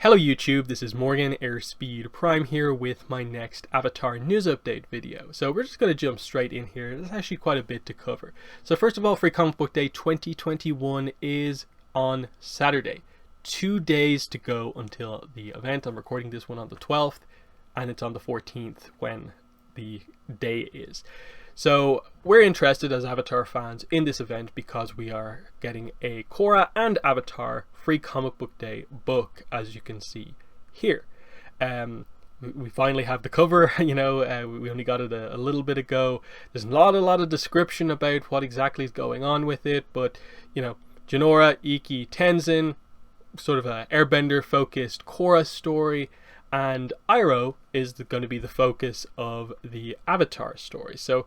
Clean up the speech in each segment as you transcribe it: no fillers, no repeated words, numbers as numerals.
Hello YouTube, this is Morgan Airspeed Prime here with my next Avatar news update video. So we're just going to jump straight in here. There's actually quite a bit to cover. So first of all, Free Comic Book Day 2021 is on Saturday. 2 days to go until the event. I'm recording this one on the 12th and it's on the 14th when the day is. So we're interested as Avatar fans in this event because we are getting a Korra and Avatar Free Comic Book Day book, as you can see here. We finally have the cover, we only got it a little bit ago. There's a lot of description about what exactly is going on with it, but Jinora, Ikki, Tenzin, sort of a airbender focused Korra story, and Iroh is going to be the focus of the Avatar story. So,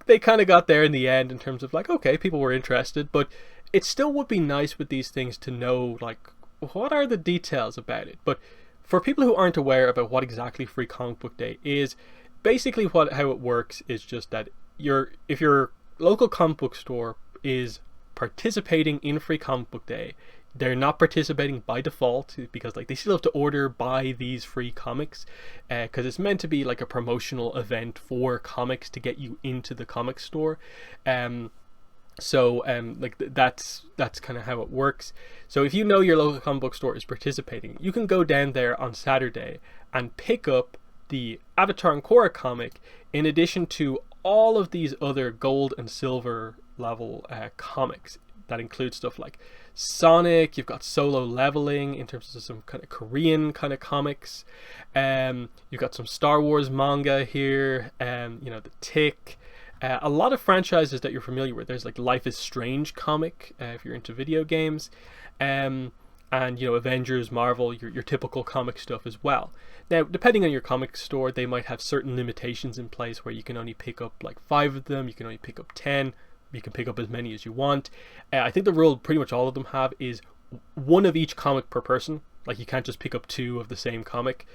they kind of got there in the end in terms of like, okay, people were interested, but it still would be nice with these things to know, like, what are the details about it? But for people who aren't aware about what exactly Free Comic Book Day is, basically how it works is just that if your local comic book store is participating in Free Comic Book Day, they're not participating by default because they still have to buy these free comics because it's meant to be like a promotional event for comics to get you into the comic store. That's kind of how it works. So if you know your local comic book store is participating, you can go down there on Saturday and pick up the Avatar and Korra comic in addition to all of these other gold and silver level comics. That includes stuff like Sonic, you've got Solo Leveling in terms of some kind of Korean kind of comics. You've got some Star Wars manga here, the Tick. A lot of franchises that you're familiar with. There's like Life is Strange comic, if you're into video games. And Avengers, Marvel, your typical comic stuff as well. Now, depending on your comic store, they might have certain limitations in place where you can only pick up like 5 of them, you can only pick up 10. You can pick up as many as you want. I think the rule pretty much all of them have is 1 of each comic per person. Like you can't just pick up 2 of the same comic,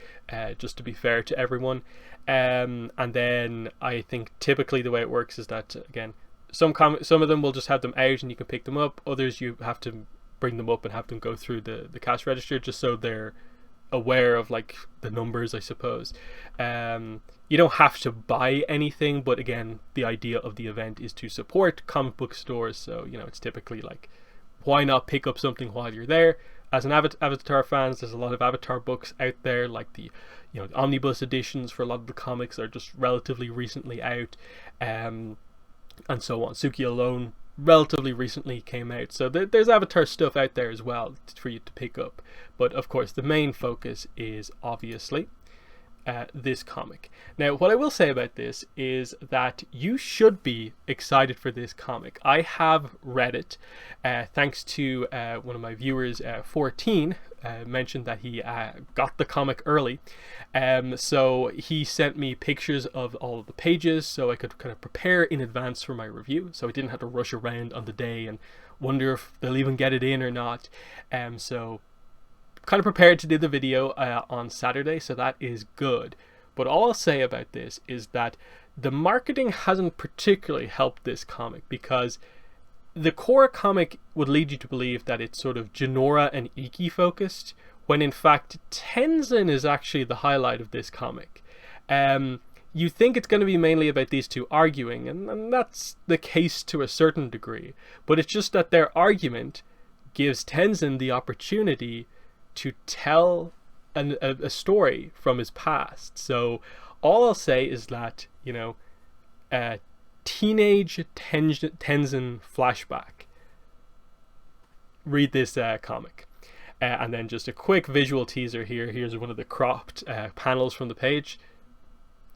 just to be fair to everyone. And then I think typically the way it works is that, again, some of them will just have them out and you can pick them up. Others you have to bring them up and have them go through the cash register just so they're aware of like the numbers, I suppose. You don't have to buy anything, but again, the idea of the event is to support comic book stores, so it's typically like, why not pick up something while you're there? As an Avatar fans, there's a lot of Avatar books out there, like the omnibus editions for a lot of the comics are just relatively recently out, and so on. Suki alone relatively recently came out, so there's Avatar stuff out there as well for you to pick up, but of course the main focus is obviously this comic. Now, what I will say about this is that you should be excited for this comic. I have read it thanks to one of my viewers, 14, mentioned that he got the comic early. So he sent me pictures of all of the pages so I could kind of prepare in advance for my review, so I didn't have to rush around on the day and wonder if they'll even get it in or not. So kind of prepared to do the video on Saturday, so that is good. But all I'll say about this is that the marketing hasn't particularly helped this comic, because the Korra comic would lead you to believe that it's sort of Jinora and Ikki focused, when in fact Tenzin is actually the highlight of this comic. You think it's going to be mainly about these two arguing, and that's the case to a certain degree, but it's just that their argument gives Tenzin the opportunity to tell a story from his past. So all I'll say is that, teenage Tenzin flashback. Read this comic. And then just a quick visual teaser here. Here's one of the cropped panels from the page.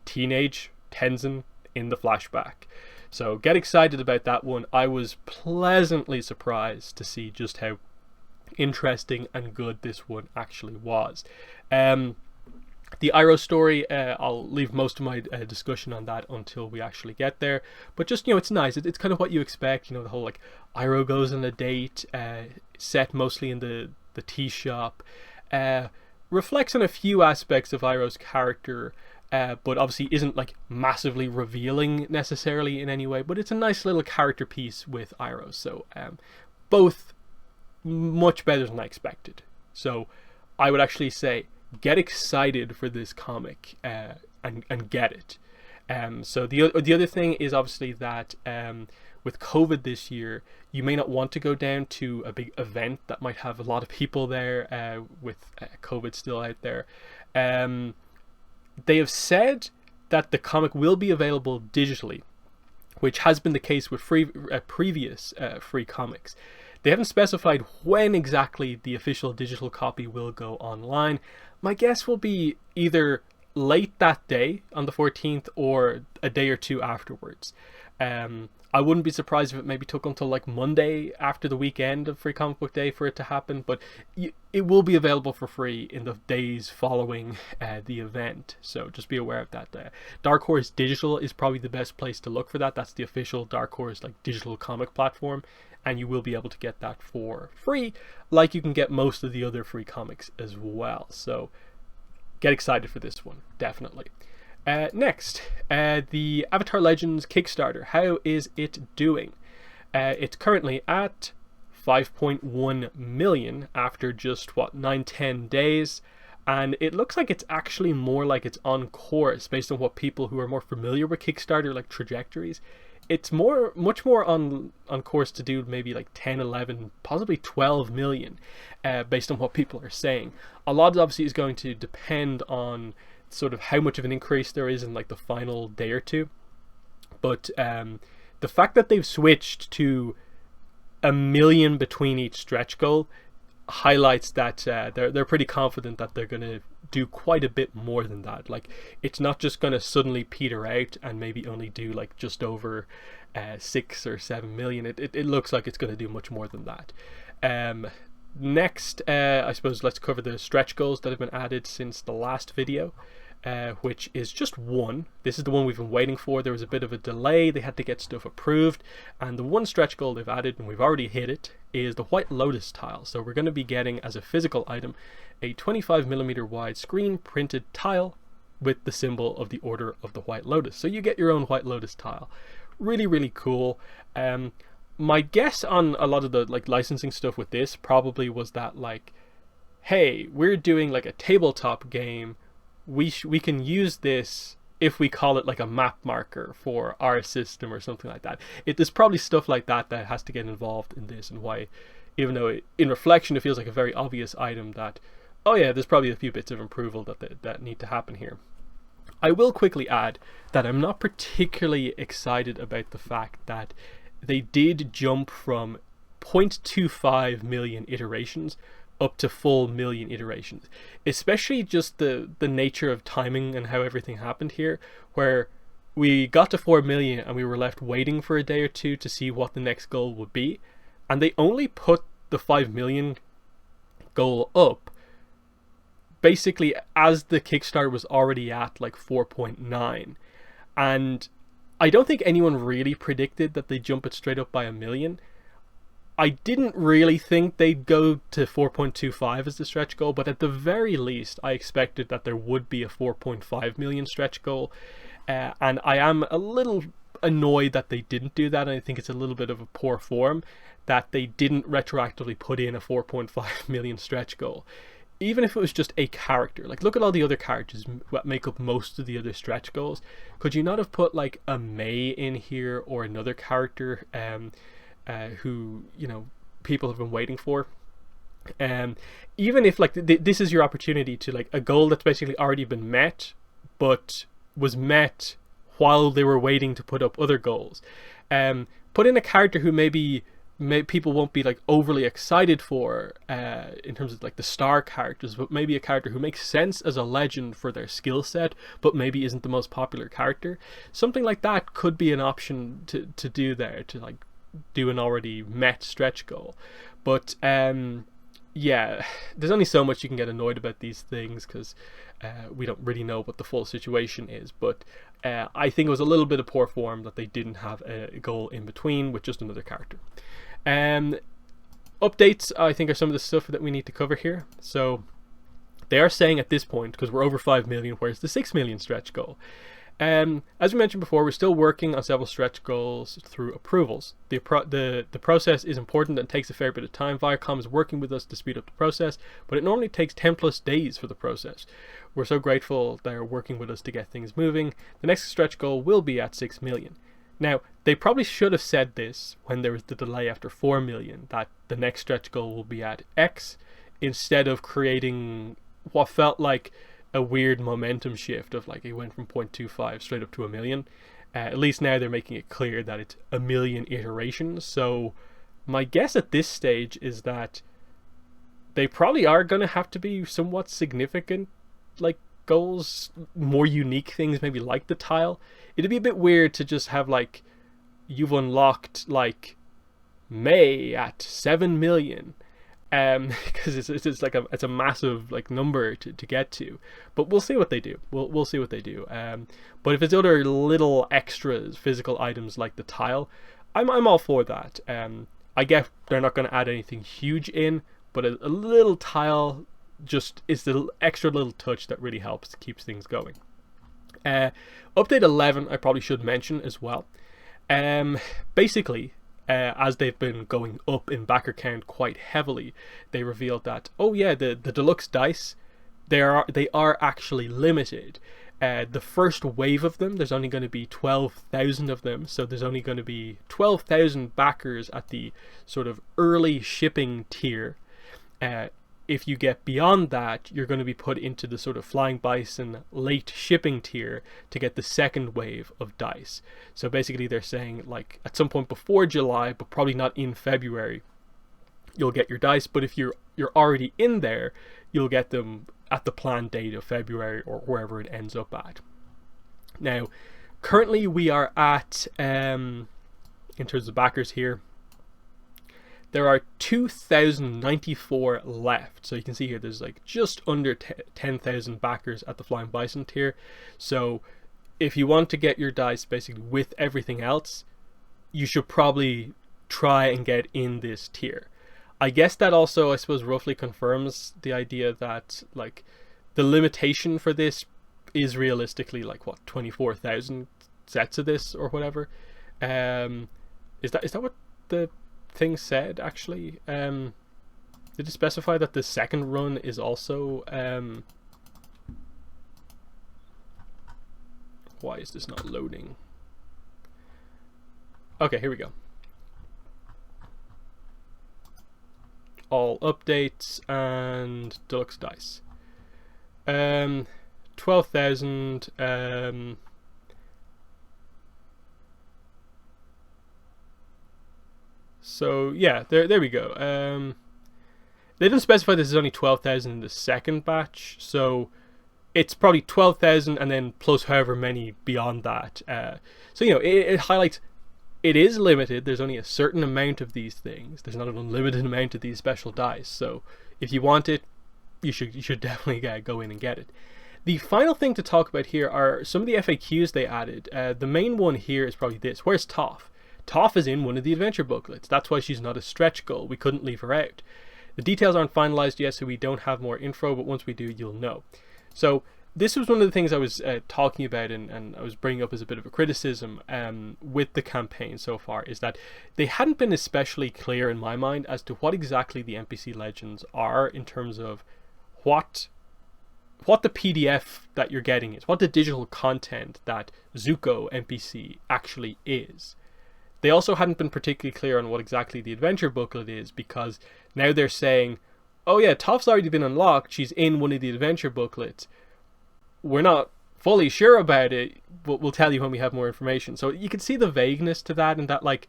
Teenage Tenzin in the flashback. So get excited about that one. I was pleasantly surprised to see just how interesting and good this one actually was. The Iroh story, I'll leave most of my discussion on that until we actually get there, but just it's nice. It's kind of what you expect, the whole like Iroh goes on a date, set mostly in the tea shop, reflects on a few aspects of Iroh's character, but obviously isn't like massively revealing necessarily in any way, but it's a nice little character piece with Iroh. So both much better than I expected. So I would actually say get excited for this comic and get it. So the other thing is obviously that with COVID this year, you may not want to go down to a big event that might have a lot of people there with COVID still out there. They have said that the comic will be available digitally, which has been the case with previous free comics. They haven't specified when exactly the official digital copy will go online. My guess will be either late that day on the 14th or a day or two afterwards. I wouldn't be surprised if it maybe took until like Monday after the weekend of Free Comic Book Day for it to happen, but it will be available for free in the days following the event, so just be aware of that. Dark Horse Digital is probably the best place to look for that. That's the official Dark Horse like digital comic platform, and you will be able to get that for free, like you can get most of the other free comics as well. So get excited for this one, definitely. Next, the Avatar Legends Kickstarter. How is it doing? It's currently at 5.1 million after just 9-10 days, and it looks like it's actually more like it's on course based on what people who are more familiar with Kickstarter like trajectories. It's much more on course to do maybe like 10, 11, possibly 12 million based on what people are saying. A lot obviously is going to depend on sort of how much of an increase there is in like the final day or two, but the fact that they've switched to 1 million between each stretch goal highlights that they're pretty confident that they're going to do quite a bit more than that. Like, it's not just going to suddenly peter out and maybe only do like just over 6 or 7 million. It looks like it's going to do much more than that. Next, I suppose let's cover the stretch goals that have been added since the last video, which is just one. This is the one we've been waiting for. There was a bit of a delay. They had to get stuff approved, and the one stretch goal they've added, and we've already hit it, is the White Lotus tile. So we're going to be getting as a physical item a 25mm wide screen printed tile with the symbol of the Order of the White Lotus. So you get your own White Lotus tile. Really, really cool. My guess on a lot of the like licensing stuff with this probably was that like, hey, we're doing like a tabletop game. We can use this if we call it like a map marker for our system or something like that. There's probably stuff like that that has to get involved in this, and why, even though in reflection it feels like a very obvious item that, oh yeah, there's probably a few bits of approval that need to happen here. I will quickly add that I'm not particularly excited about the fact that they did jump from 0.25 million iterations up to full million iterations, especially just the nature of timing and how everything happened here, where we got to 4 million and we were left waiting for a day or two to see what the next goal would be, and they only put the 5 million goal up basically as the Kickstarter was already at like 4.9, and I don't think anyone really predicted that they'd jump it straight up by 1 million. I didn't really think they'd go to 4.25 as the stretch goal, but at the very least, I expected that there would be a 4.5 million stretch goal. And I am a little annoyed that they didn't do that, and I think it's a little bit of a poor form that they didn't retroactively put in a 4.5 million stretch goal. Even if it was just a character, like look at all the other characters that make up most of the other stretch goals. Could you not have put like a May in here or another character who, you know, people have been waiting for? Even if like this is your opportunity to like a goal that's basically already been met, but was met while they were waiting to put up other goals. Put in a character who maybe people won't be like overly excited for in terms of like the star characters, but maybe a character who makes sense as a legend for their skill set, but maybe isn't the most popular character. Something like that could be an option to do there, to like do an already met stretch goal. But yeah, there's only so much you can get annoyed about these things because we don't really know what the full situation is. But I think it was a little bit of poor form that they didn't have a goal in between with just another character. Updates, I think, are some of the stuff that we need to cover here. So they are saying at this point, because we're over 5 million, where's the 6 million stretch goal? As we mentioned before, we're still working on several stretch goals through approvals. The process is important and takes a fair bit of time. Viacom is working with us to speed up the process, but it normally takes 10 plus days for the process. We're so grateful they're working with us to get things moving. The next stretch goal will be at 6 million. Now, they probably should have said this when there was the delay after 4 million, that the next stretch goal will be at X, instead of creating what felt like a weird momentum shift of like it went from 0.25 straight up to 1 million. At least now they're making it clear that it's 1 million iterations. So my guess at this stage is that they probably are going to have to be somewhat significant, like goals, more unique things, maybe like the tile. It'd be a bit weird to just have like you've unlocked like May at 7 million. Because it's like it's a massive like number to get to, but we'll see what they do. We'll see what they do. But if it's other little extras, physical items like the tile, I'm all for that. I get they're not going to add anything huge in, but a little tile just is the extra little touch that really helps, keeps things going. Update 11 I probably should mention as well. Basically, as they've been going up in backer count quite heavily, they revealed that, oh yeah, the deluxe dice, they are actually limited. The first wave of them, there's only going to be 12,000 of them, so there's only going to be 12,000 backers at the sort of early shipping tier. If you get beyond that, you're going to be put into the sort of Flying Bison late shipping tier to get the second wave of dice. So basically they're saying like at some point before July, but probably not in February, you'll get your dice. But if you're already in there, you'll get them at the planned date of February or wherever it ends up at. Now, currently we are at, in terms of backers here, there are 2,094 left. So you can see here there's like just under 10,000 backers at the Flying Bison tier. So if you want to get your dice basically with everything else, you should probably try and get in this tier. I guess that also, I suppose, roughly confirms the idea that like the limitation for this is realistically like what, 24,000 sets of this or whatever. Is that what the thing said actually? Did it specify that the second run is also why is this not loading? Okay, here we go. All updates and deluxe dice. 12,000. So yeah, there we go. They didn't specify this is only 12,000 in the second batch, so it's probably 12,000 and then plus however many beyond that. So you know, it highlights it is limited. There's only a certain amount of these things. There's not an unlimited amount of these special dice. So if you want it, you should definitely go in and get it. The final thing to talk about here are some of the FAQs they added. The main one here is probably this. Where's Toph? Toph is in one of the adventure booklets. That's why she's not a stretch goal. We couldn't leave her out. The details aren't finalized yet, so we don't have more info, but once we do, you'll know. So this was one of the things I was talking about and I was bringing up as a bit of a criticism with the campaign so far, is that they hadn't been especially clear in my mind as to what exactly the NPC legends are in terms of what the PDF that you're getting is, what the digital content that Zuko NPC actually is. They also hadn't been particularly clear on what exactly the adventure booklet is, because now they're saying, oh yeah, Toph's already been unlocked, she's in one of the adventure booklets. We're not fully sure about it, but we'll tell you when we have more information. So you can see the vagueness to that, and that like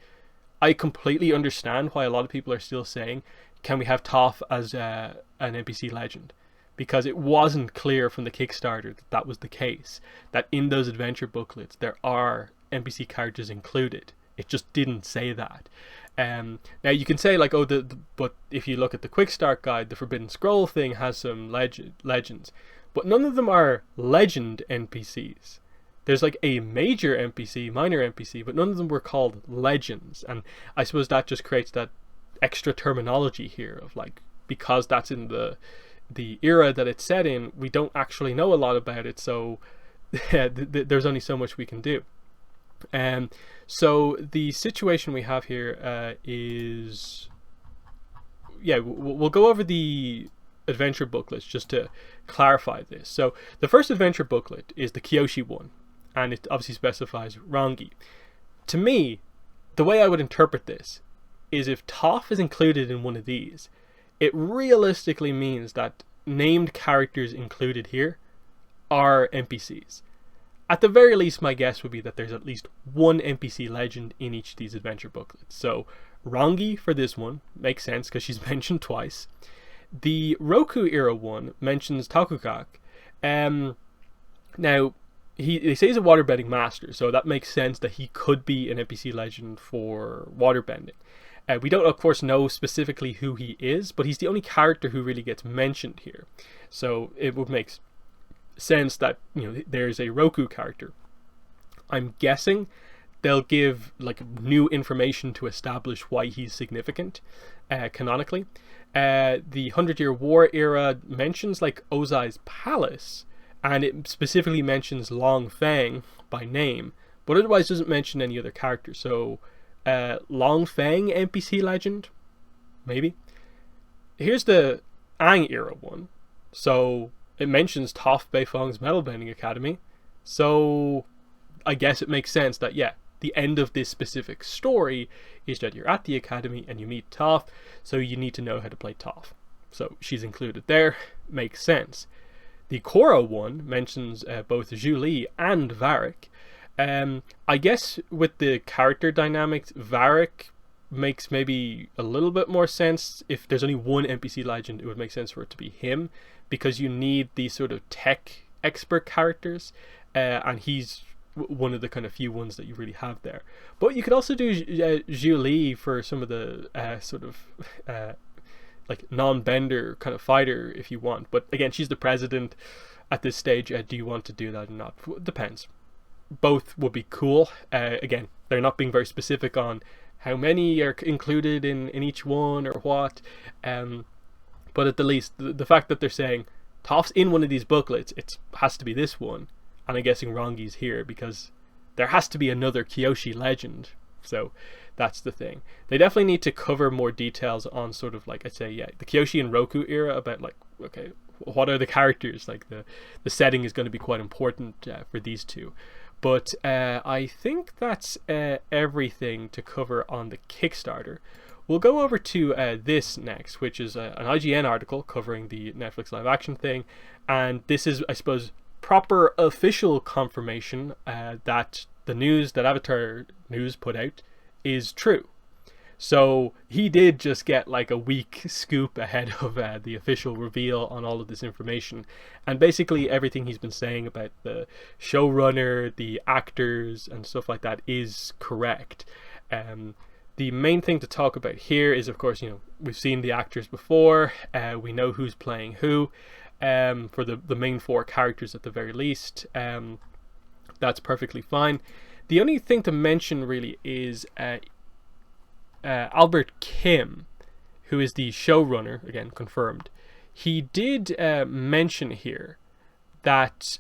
I completely understand why a lot of people are still saying, can we have Toph as an NPC legend? Because it wasn't clear from the Kickstarter that that was the case, that in those adventure booklets there are NPC characters included. It just didn't say that. Now you can say like, oh, but if you look at the Quick Start guide, the Forbidden Scroll thing has some legends, but none of them are legend NPCs. There's like a major NPC, minor NPC, but none of them were called legends. And I suppose that just creates that extra terminology here of like, because that's in the era that it's set in, we don't actually know a lot about it, so there's only so much we can do. So the situation we have here is, yeah, we'll go over the adventure booklets just to clarify this. So the first adventure booklet is the Kyoshi one, and it obviously specifies Rangi. To me, the way I would interpret this is if Toph is included in one of these, it realistically means that named characters included here are NPCs. At the very least, my guess would be that there's at least one NPC legend in each of these adventure booklets. So Rangi for this one makes sense because she's mentioned twice. The Roku era one mentions Tokugak. Now, they say he's a waterbending master, so that makes sense that he could be an NPC legend for waterbending. We don't, of course, know specifically who he is, but he's the only character who really gets mentioned here. So it would make sense that, you know, there's a Roku character. I'm guessing they'll give like new information to establish why he's significant canonically. The 100-Year War era mentions like Ozai's palace, and it specifically mentions Long Feng by name, but otherwise doesn't mention any other characters. So Long Feng NPC legend, maybe. Here's the Aang era one. So it mentions Toph Beifong's Metal Bending Academy. So I guess it makes sense that, yeah, the end of this specific story is that you're at the academy and you meet Toph, so you need to know how to play Toph. So she's included there. Makes sense. The Korra one mentions both Zhu Li and Varric. I guess with the character dynamics, Varric makes maybe a little bit more sense. If there's only one NPC legend, it would make sense for it to be him, because you need these sort of tech expert characters, and he's one of the kind of few ones that you really have there. But you could also do Zhu Li for some of the sort of like non-bender kind of fighter if you want. But again, she's the president at this stage. Do you want to do that or not? Depends. Both would be cool. Again, they're not being very specific on how many are included in each one or what. But at the least, the fact that they're saying Toph's in one of these booklets, it has to be this one. And I'm guessing Rangi's here because there has to be another Kyoshi legend. So that's the thing. They definitely need to cover more details on sort of like, I'd say, yeah, the Kyoshi and Roku era, about like, okay, what are the characters? Like the setting is going to be quite important for these two. But I think that's everything to cover on the Kickstarter. We'll go over to this next, which is an IGN article covering the Netflix live action thing. And this is, I suppose, proper official confirmation that the news that Avatar News put out is true. So he did just get like a week scoop ahead of the official reveal on all of this information. And basically everything he's been saying about the showrunner, the actors and stuff like that is correct. The main thing to talk about here is, of course, you know, we've seen the actors before. We know who's playing who. For the main four characters at the very least. That's perfectly fine. The only thing to mention really is Albert Kim, who is the showrunner, again confirmed. He did mention here that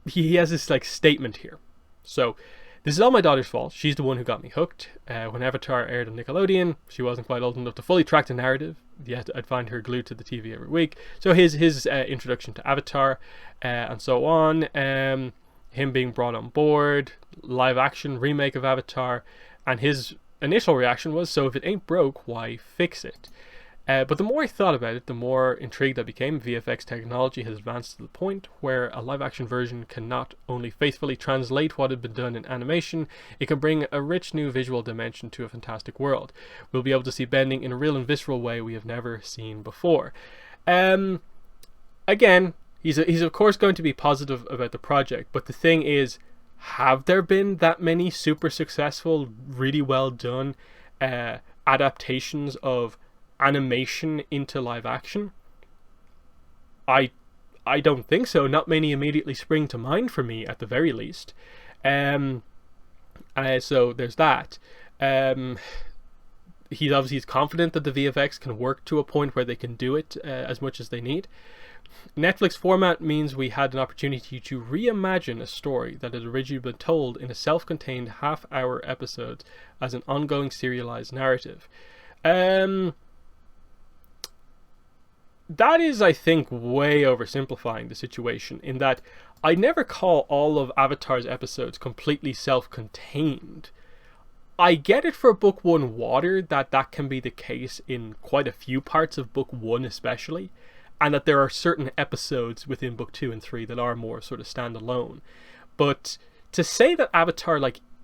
he has this like statement here. So, this is all my daughter's fault. She's the one who got me hooked. When Avatar aired on Nickelodeon, she wasn't quite old enough to fully track the narrative. Yet I'd find her glued to the TV every week. So his introduction to Avatar and so on, him being brought on board, live action remake of Avatar, and his initial reaction was, so if it ain't broke, why fix it? But the more I thought about it, the more intrigued I became. VFX technology has advanced to the point where a live-action version can not only faithfully translate what had been done in animation, it can bring a rich new visual dimension to a fantastic world. We'll be able to see bending in a real and visceral way we have never seen before. Again, he's of course going to be positive about the project, but the thing is, have there been that many super successful, really well done adaptations of animation into live action? I don't think so. Not many immediately spring to mind for me, at the very least. So there's that. he's confident that the VFX can work to a point where they can do it as much as they need. Netflix format means we had an opportunity to reimagine a story that had originally been told in a self-contained half-hour episode as an ongoing serialized narrative. That is, I think, way oversimplifying the situation, in that I never call all of Avatar's episodes completely self-contained. I get it for Book 1 Water that can be the case in quite a few parts of Book 1 especially, and that there are certain episodes within Book 2 and 3 that are more sort of standalone. But to say that Avatar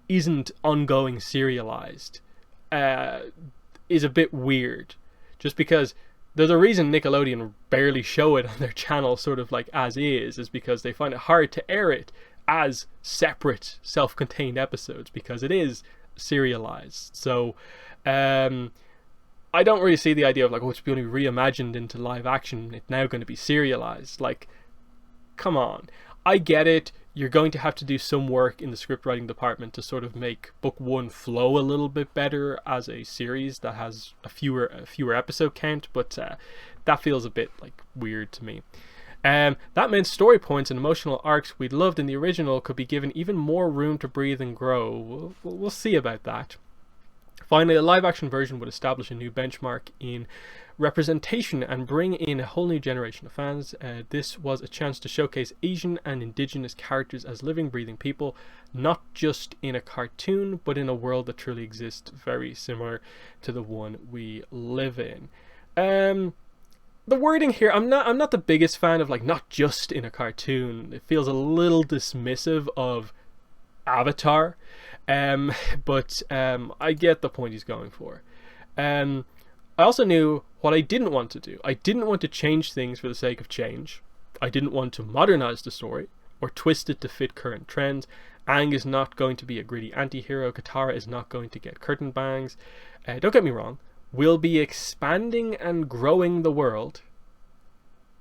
isn't ongoing serialized is a bit weird, just because there's a reason Nickelodeon barely show it on their channel sort of as is because they find it hard to air it as separate self-contained episodes because it is serialized. So I don't really see the idea of it's going to be reimagined into live action, it's now going to be serialized. Come on. I get it, you're going to have to do some work in the script writing department to sort of make Book 1 flow a little bit better as a series that has a fewer episode count, but that feels a bit weird to me. That meant story points and emotional arcs we'd loved in the original could be given even more room to breathe and grow. We'll see about that. Finally, a live-action version would establish a new benchmark in representation and bring in a whole new generation of fans. This was a chance to showcase Asian and Indigenous characters as living, breathing people, not just in a cartoon, but in a world that truly exists, very similar to the one we live in. The wording here, I'm not the biggest fan of not just in a cartoon. It feels a little dismissive of Avatar, but I get the point he's going for. I also knew what I didn't want to do. I didn't want to change things for the sake of change. I didn't want to modernize the story or twist it to fit current trends. Aang is not going to be a gritty anti-hero. Katara is not going to get curtain bangs. Don't get me wrong, we'll be expanding and growing the world.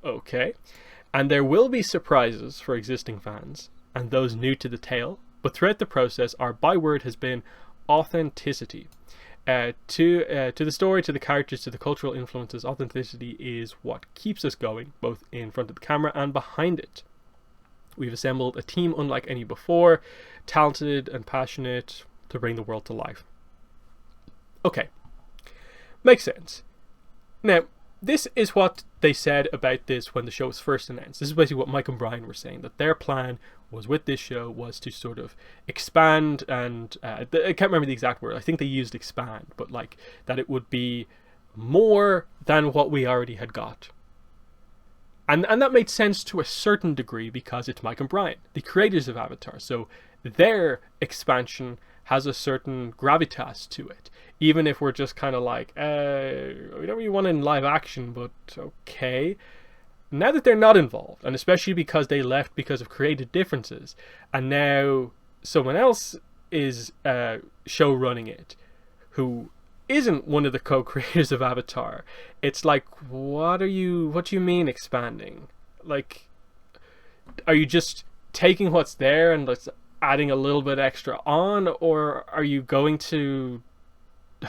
Okay. And there will be surprises for existing fans and those new to the tale. But throughout the process, our byword has been authenticity. To the story, to the characters, to the cultural influences, authenticity is what keeps us going, both in front of the camera and behind it. We've assembled a team unlike any before, talented and passionate to bring the world to life. Okay, makes sense. Now, this is what they said about this when the show was first announced. This is basically what Mike and Brian were saying, that their plan was with this show was to sort of expand and I can't remember the exact word. I think they used expand, but that it would be more than what we already had got. And that made sense to a certain degree because it's Mike and Brian, the creators of Avatar. So their expansion has a certain gravitas to it. Even if we're just kind of we don't really want it in live action, but okay. Now that they're not involved, and especially because they left because of creative differences, and now someone else is show running it, who isn't one of the co-creators of Avatar, it's what do you mean expanding? Are you just taking what's there and adding a little bit extra on, or are you going to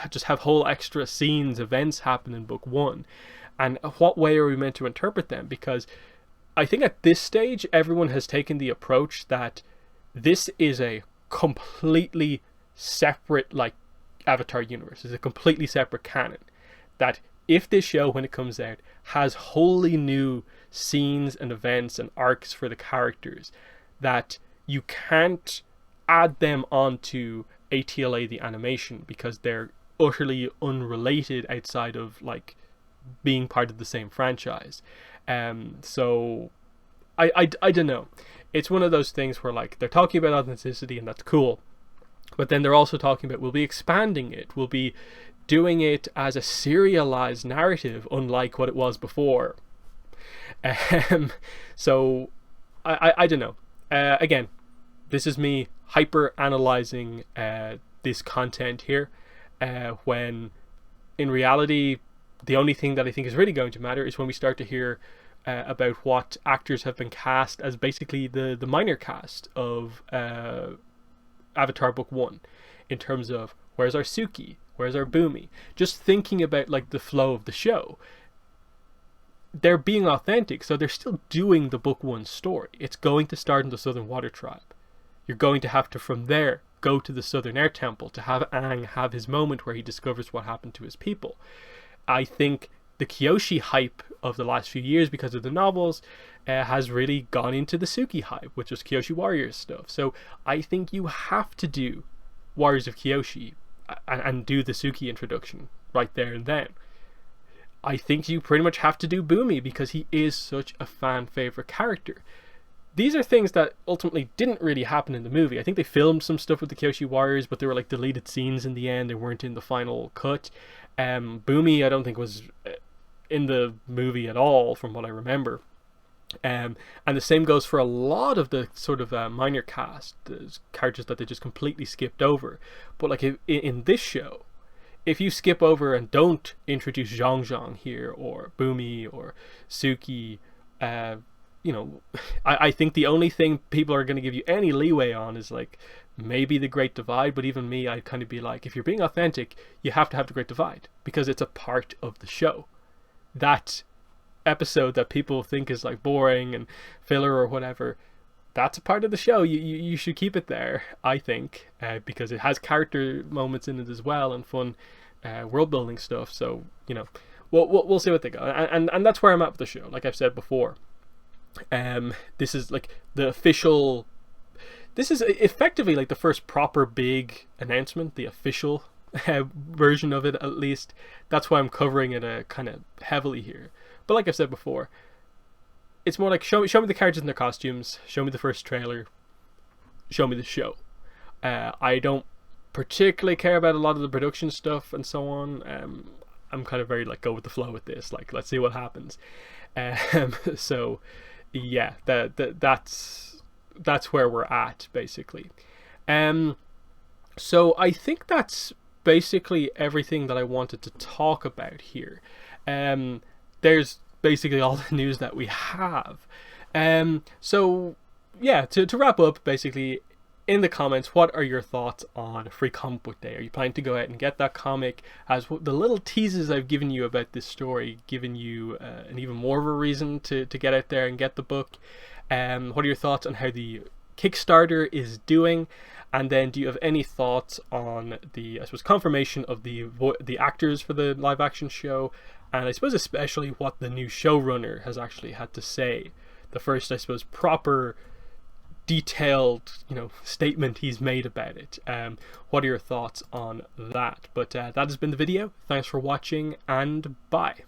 just have whole extra scenes, events happen in Book 1? And what way are we meant to interpret them? Because I think at this stage, everyone has taken the approach that this is a completely separate, Avatar universe. It's a completely separate canon. That if this show, when it comes out, has wholly new scenes and events and arcs for the characters, that you can't add them onto ATLA the animation because they're utterly unrelated outside of being part of the same franchise. So I don't know. It's one of those things where they're talking about authenticity and that's cool, but then they're also talking about we'll be expanding it, we'll be doing it as a serialized narrative unlike what it was before. So I don't know. Again, this is me hyper analyzing this content here, when in reality the only thing that I think is really going to matter is when we start to hear about what actors have been cast as basically the minor cast of Avatar Book 1, in terms of where's our Suki, Where's our Boomy? Just thinking about like the flow of the show. They're being authentic, so they're still doing the book one story. It's going to start in the Southern Water Tribe. You're going to have to, from there, go to the Southern Air Temple to have Aang have his moment where he discovers what happened to his people. I think the Kyoshi hype of the last few years, because of the novels, has really gone into the Suki hype, which was Kyoshi Warriors stuff. So I think you have to do Warriors of Kyoshi and do the Suki introduction right there and then. I think you pretty much have to do Boomy because he is such a fan favorite character. These are things that ultimately didn't really happen in the movie. I think they filmed some stuff with the Kyoshi Warriors, but they were like deleted scenes in the end. They weren't in the final cut. Boomy, I don't think was in the movie at all, from what I remember. And the same goes for a lot of the sort of minor cast, the characters that they just completely skipped over. But like in this show, if you skip over and don't introduce Zhang Zhang here, or Boomy, or Suki, you know, I think the only thing people are going to give you any leeway on is like maybe the Great Divide. But even me, I'd kind of be like, if you're being authentic, you have to have the Great Divide because it's a part of the show. That episode that people think is like boring and filler or whatever, that's a part of the show. You should keep it there, I think, because it has character moments in it as well and fun world building stuff. So you know, we'll see what they go, and that's where I'm at with the show. Like I've said before, this is like the official. This is effectively like the first proper big announcement, the official version of it at least. That's why I'm covering it kind of heavily here. But like I've said before, it's more like show me the characters in their costumes, show me the first trailer, show me the show. I don't particularly care about a lot of the production stuff and so on. I'm kind of very like go with the flow with this. Like let's see what happens. So yeah, that's where we're at basically. So I think that's basically everything that I wanted to talk about here. There's basically all the news that we have. So yeah, to wrap up, basically, in the comments, what are your thoughts on Free Comic Book Day? Are you planning to go out and get that comic? Has the little teases I've given you about this story given you an even more of a reason to get out there and get the book? What are your thoughts on how the Kickstarter is doing? And then do you have any thoughts on the, I suppose, confirmation of the actors for the live action show? And I suppose especially what the new showrunner has actually had to say. The first, I suppose, proper, detailed, statement he's made about it. What are your thoughts on that? But that has been the video. Thanks for watching, and bye.